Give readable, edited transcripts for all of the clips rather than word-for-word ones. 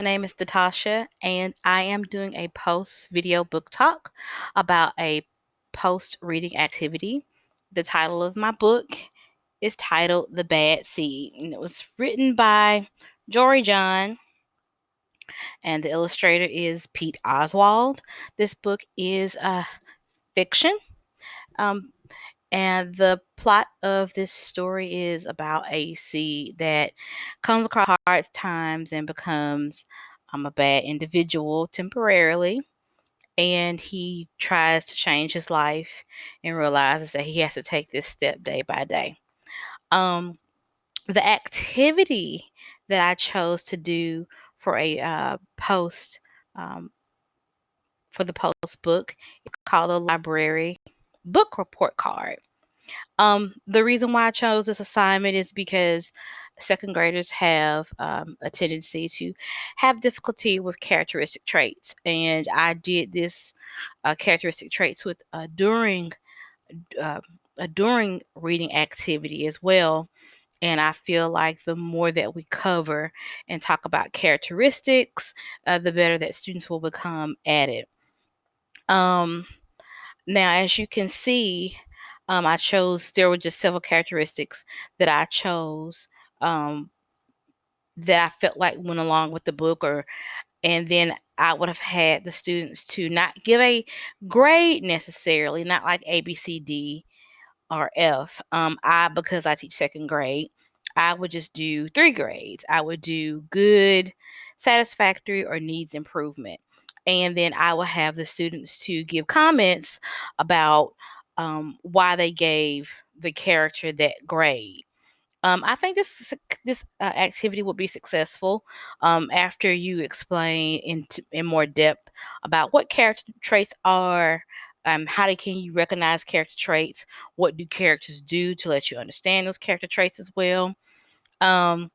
My name is Natasha, and I am doing a post video book talk about a post reading activity. The title of my book is titled The Bad Seed, and it was written by Jory John, and the illustrator is Pete Oswald. This book is fiction. Um, and the plot of this story is about a seed that comes across hard times and becomes a bad individual temporarily. And he tries to change his life and realizes that he has to take this step day by day. The activity that I chose to do for a post for the post book is called a library book report card. The reason why I chose this assignment is because second graders have a tendency to have difficulty with characteristic traits, and I did this characteristic traits with uh, during reading activity as well. And I feel like the more that we cover and talk about characteristics, the better that students will become at it. Now, as you can see, there were just several characteristics that I chose um, that I felt like went along with the book, and then I would have had the students to not give a grade necessarily, not like A, B, C, D, or F. Because I teach second grade, I would just do 3 grades. I would do good, satisfactory, or needs improvement. And then I will have the students to give comments about why they gave the character that grade. I think this activity will be successful after you explain in more depth about what character traits are, can you recognize character traits, what do characters do to let you understand those character traits as well, um,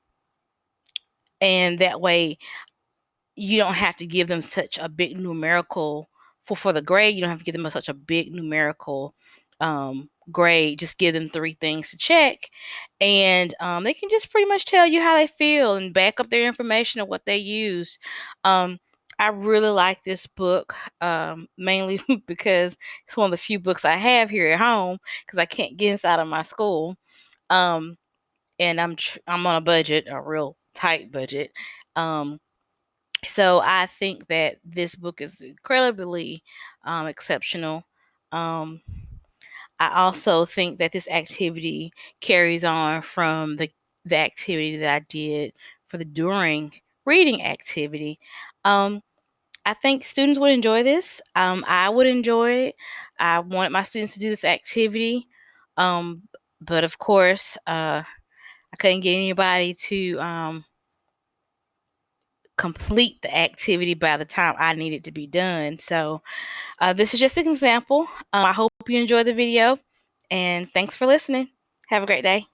and that way you don't have to give them such a big numerical for the grade. You don't have to give them such a big numerical grade. Just give them 3 things to check, and they can just pretty much tell you how they feel and back up their information of what they used. I really like this book, mainly because it's one of the few books I have here at home because I can't get inside of my school. Um, and I'm on a budget, a real tight budget. So I think that this book is incredibly exceptional. Um, I also think that this activity carries on from the activity that I did for the during reading activity. Um, I think students would enjoy this. I would enjoy it. I wanted my students to do this activity, um, but of course, I couldn't get anybody to complete the activity by the time I needed to be done. So this is just an example. I hope you enjoy the video, and thanks for listening. Have a great day.